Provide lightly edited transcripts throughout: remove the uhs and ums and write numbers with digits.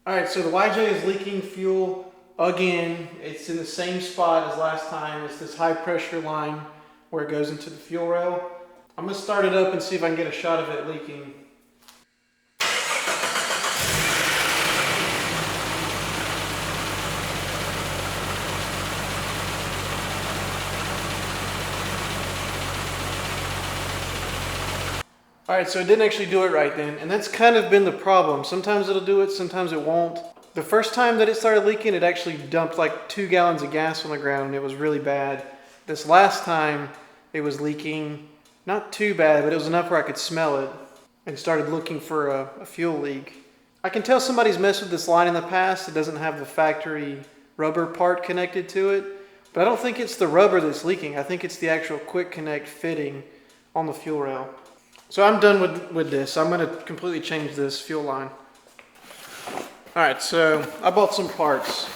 Alright, so the YJ is leaking fuel again. It's in the same spot as last time. It's this high pressure line where it goes into the fuel rail. I'm going to start it up and see if I can get a shot of it leaking. Alright, so it didn't actually do it right then, and that's kind of been the problem. Sometimes it'll do it, sometimes it won't. The first time that it started leaking, it actually dumped like 2 gallons of gas on the ground, and it was really bad. This last time, it was leaking, not too bad, but it was enough where I could smell it, and started looking for a fuel leak. I can tell somebody's messed with this line in the past. It doesn't have the factory rubber part connected to it, but I don't think it's the rubber that's leaking. I think it's the actual quick connect fitting on the fuel rail. So I'm done with this. I'm going to completely change this fuel line. Alright, so I bought some parts.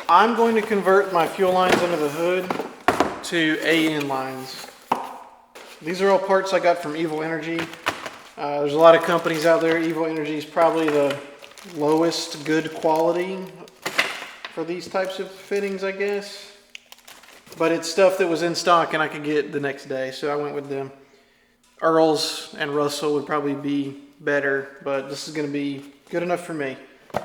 I'm going to convert my fuel lines under the hood to AN lines. These are all parts I got from Evil Energy. There's a lot of companies out there. Evil Energy is probably the lowest good quality for these types of fittings, I guess. But it's stuff that was in stock and I could get the next day, so I went with them. Earl's and Russell would probably be better, but this is going to be good enough for me. So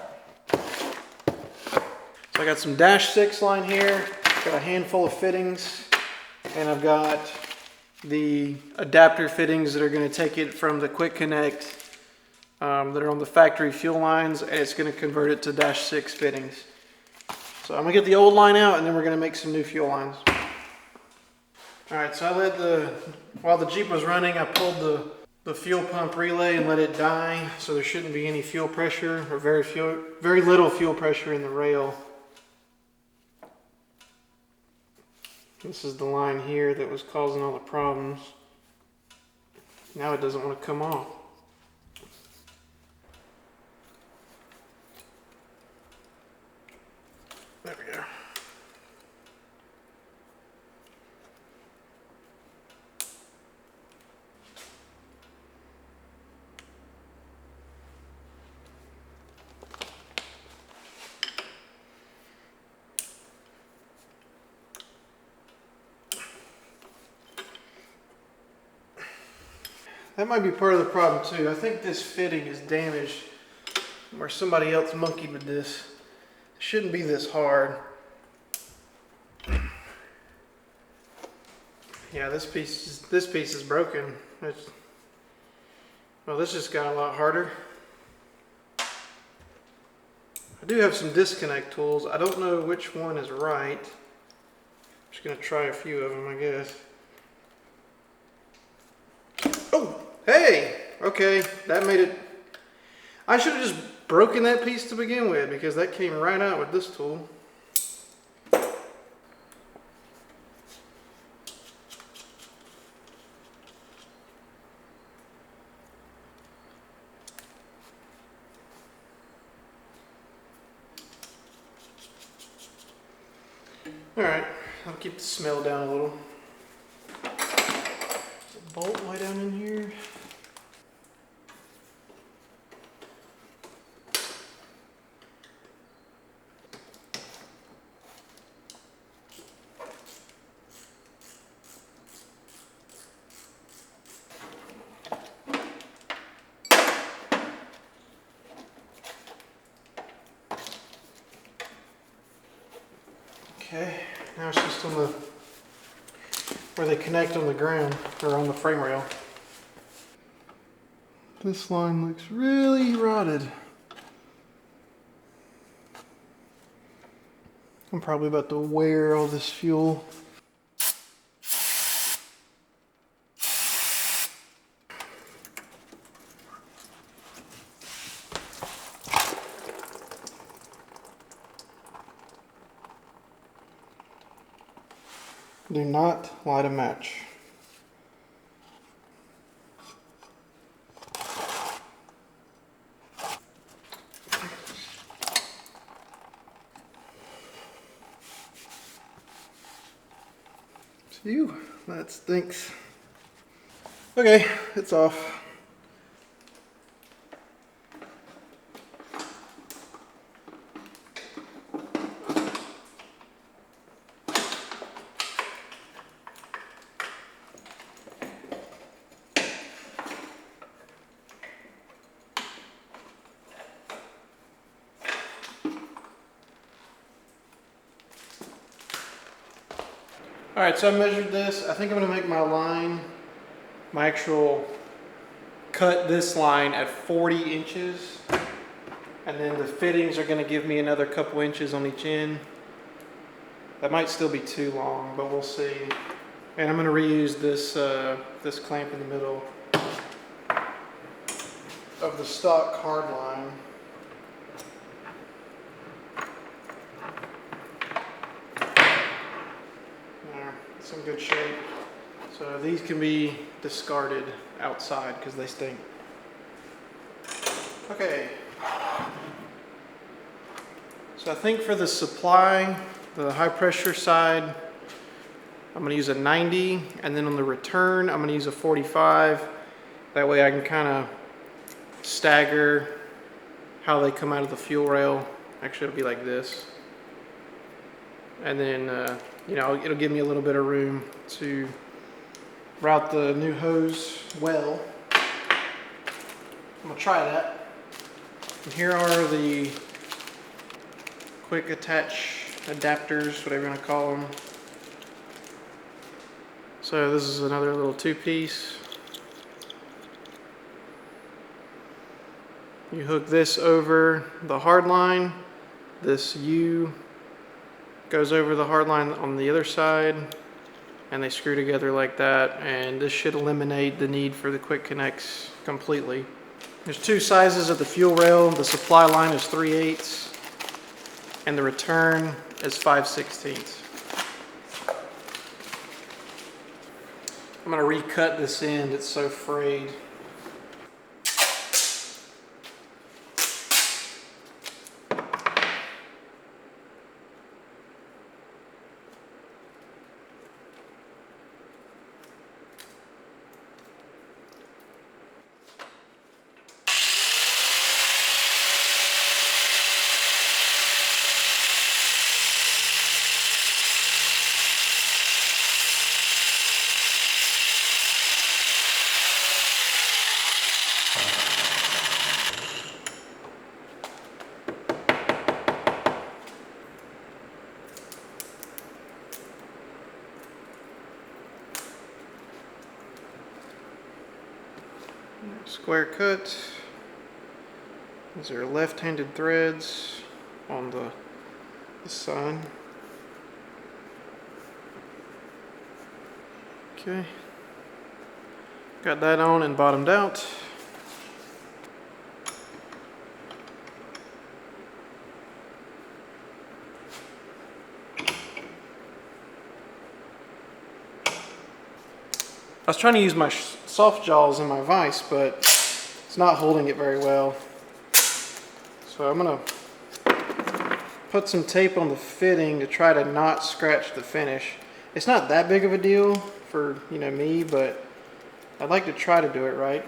I got some -6 line here, got a handful of fittings, and I've got the adapter fittings that are going to take it from the quick connect that are on the factory fuel lines, and it's going to convert it to -6 fittings. So I'm going to get the old line out, and then we're going to make some new fuel lines. Alright, so while the Jeep was running, I pulled the fuel pump relay and let it die, so there shouldn't be any fuel pressure, or very little fuel pressure in the rail. This is the line here that was causing all the problems. Now it doesn't want to come off. There we go. That might be part of the problem too. I think this fitting is damaged where somebody else monkeyed with this. It shouldn't be this hard. Yeah, this piece is broken. Well, this just got a lot harder. I do have some disconnect tools. I don't know which one is right. I'm just gonna try a few of them, I guess. Oh, hey, okay, that made it. I should have just broken that piece to begin with because that came right out with this tool. All right, I'll keep the smell down a little. There's a bolt way down in here. Okay, now it's just on the where they connect on the ground or on the frame rail. This line looks really rotted. I'm probably about to wear all this fuel. Do not light a match. Phew, that stinks. Okay, it's off. All right, so I measured this. I think I'm gonna make my line, my actual cut this line at 40 inches. And then the fittings are gonna give me another couple inches on each end. That might still be too long, but we'll see. And I'm gonna reuse this, this clamp in the middle of the stock hard line. It's in good shape. So these can be discarded outside because they stink. Okay. So I think for the supply, the high pressure side, I'm gonna use a 90, and then on the return, I'm gonna use a 45. That way I can kind of stagger how they come out of the fuel rail. Actually, it'll be like this. And then, you know, it'll give me a little bit of room to route the new hose well. I'm gonna try that. And here are the quick attach adapters, whatever you want to call them. So this is another little two-piece. You hook this over the hard line. This U goes over the hard line on the other side, and they screw together like that, and this should eliminate the need for the quick connects completely. There's two sizes of the fuel rail. The supply line is 3/8 and the return is 5/16. I'm gonna recut this end, it's so frayed. Square cut. These are left-handed threads on the side. Okay. Got that on and bottomed out. I was trying to use my soft jaws in my vise, but it's not holding it very well. So I'm gonna put some tape on the fitting to try to not scratch the finish. It's not that big of a deal for, you know, me, but I'd like to try to do it right.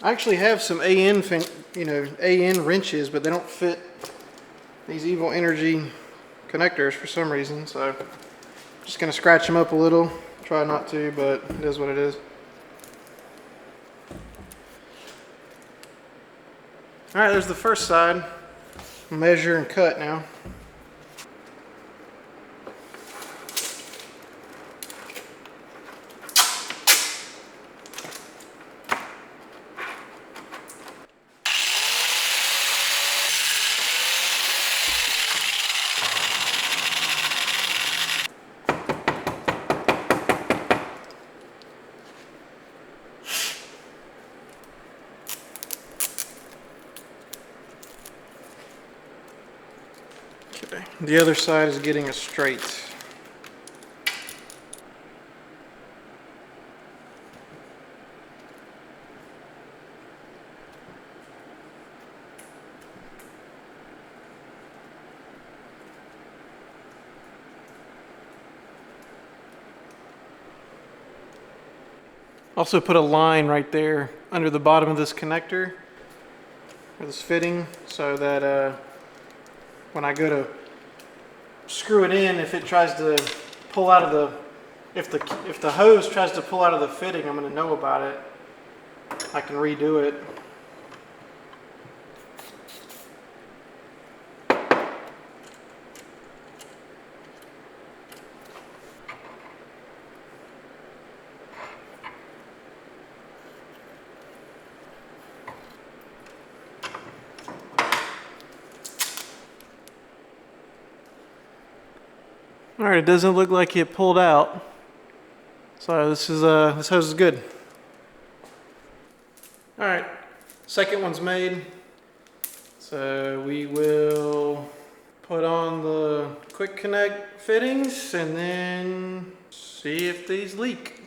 I actually have some AN wrenches, but they don't fit these Evil Energy connectors for some reason. So I'm just gonna scratch them up a little. Try not to, but it is what it is. All right, there's the first side. Measure and cut now. Okay, the other side is getting it straight. Also put a line right there under the bottom of this connector, or this fitting, so that when I go to screw it in, if it tries to pull out of the, if the hose tries to pull out of the fitting, I'm going to know about it. I can redo it. All right, it doesn't look like it pulled out. So this hose is good. All right, second one's made. So we will put on the quick connect fittings and then see if these leak.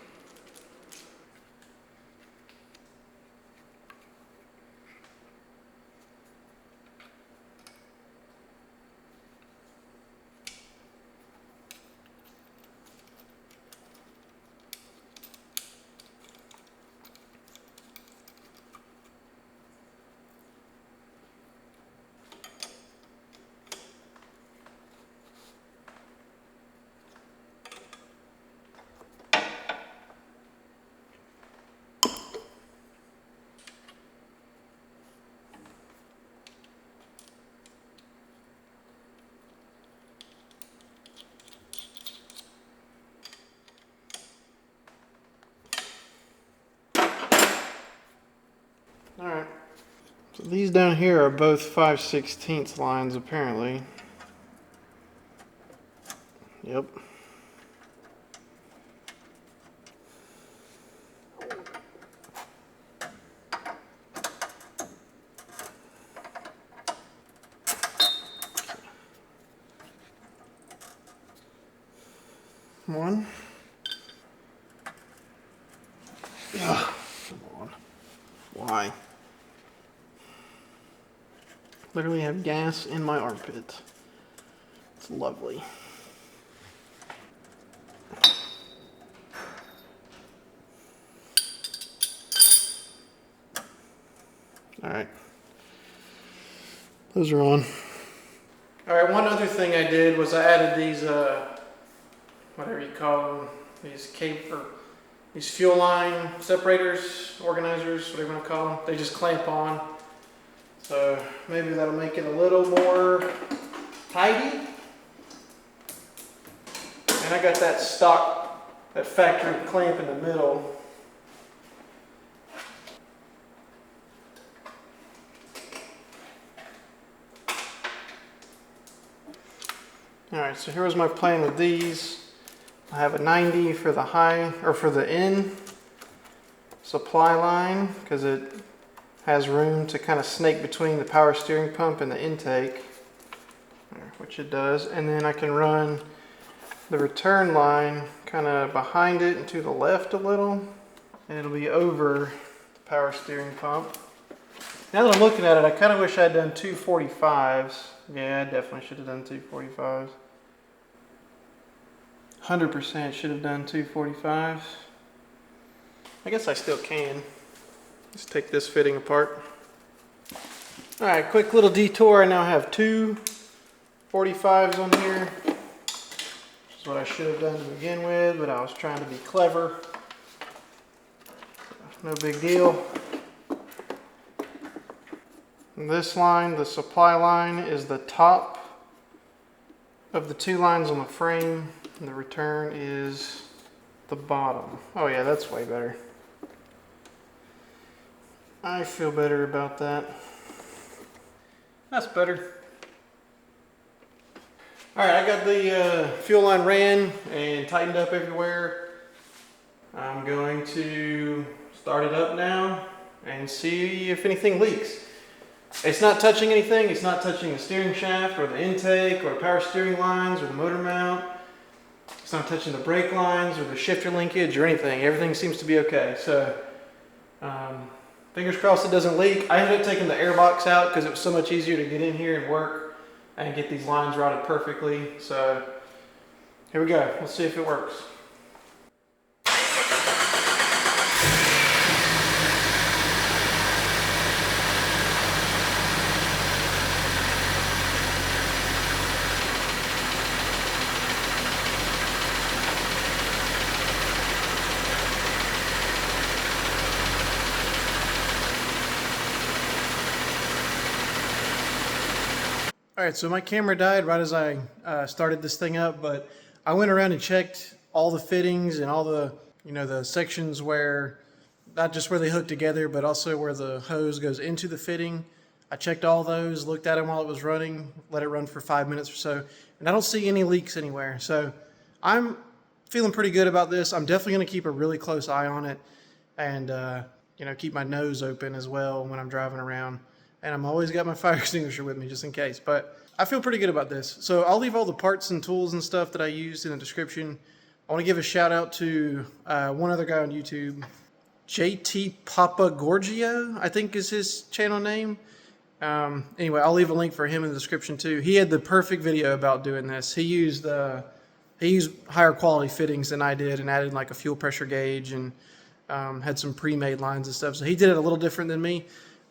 All right, so these down here are both 5/16 lines apparently. Yep. One. Ugh, come on. Why? Literally have gas in my armpit. It's lovely. All right. Those are on. All right, one other thing I did was I added these, whatever you call them, these fuel line separators, organizers, whatever you want to call them. They just clamp on. So maybe that'll make it a little more tidy. And I got that stock, that factory clamp in the middle. All right, so here was my plan with these. I have a 90 for the high, or for the in supply line, because it has room to kind of snake between the power steering pump and the intake, which it does. And then I can run the return line kind of behind it and to the left a little, and it'll be over the power steering pump. Now that I'm looking at it, I kind of wish I'd done 245s. Yeah, I definitely should have done 245s. 100% should have done 245s. I guess I still can. Let's take this fitting apart. All right, quick little detour. I now have two 45s on here, which is what I should have done to begin with, but I was trying to be clever. No big deal. And this line, the supply line, is the top of the two lines on the frame, and the return is the bottom. Oh yeah, that's way better. I feel better about that. That's better. All right, I got the fuel line ran and tightened up everywhere. I'm going to start it up now and see if anything leaks. It's not touching anything. It's not touching the steering shaft or the intake or the power steering lines or the motor mount. It's not touching the brake lines or the shifter linkage or anything. Everything seems to be okay. So fingers crossed it doesn't leak. I ended up taking the air box out because it was so much easier to get in here and work and get these lines routed perfectly. So here we go. Let's see if it works. All right, so my camera died right as I started this thing up, but I went around and checked all the fittings and all the, the sections where, not just where they hook together, but also where the hose goes into the fitting. I checked all those, looked at them while it was running, let it run for 5 minutes or so, and I don't see any leaks anywhere. So I'm feeling pretty good about this. I'm definitely going to keep a really close eye on it and, keep my nose open as well when I'm driving around. And I'm always got my fire extinguisher with me just in case. But I feel pretty good about this. So I'll leave all the parts and tools and stuff that I used in the description. I want to give a shout out to one other guy on YouTube, JT Papa Gorgio, I think is his channel name. Anyway, I'll leave a link for him in the description too. He had the perfect video about doing this. He used higher quality fittings than I did and added like a fuel pressure gauge and had some pre-made lines and stuff. So he did it a little different than me,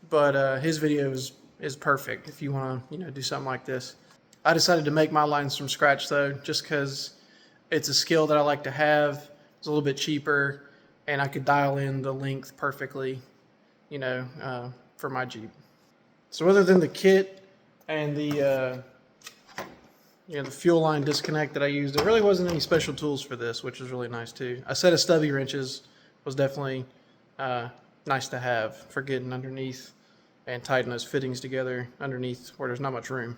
but his video is perfect if you want to do something like this. I decided to make my lines from scratch though, just because it's a skill that I like to have. It's a little bit cheaper, and I could dial in the length perfectly, for my Jeep. So other than the kit and the the fuel line disconnect that I used, there really wasn't any special tools for this, which was really nice too. A set of stubby wrenches was definitely nice to have for getting underneath and tighten those fittings together underneath where there's not much room.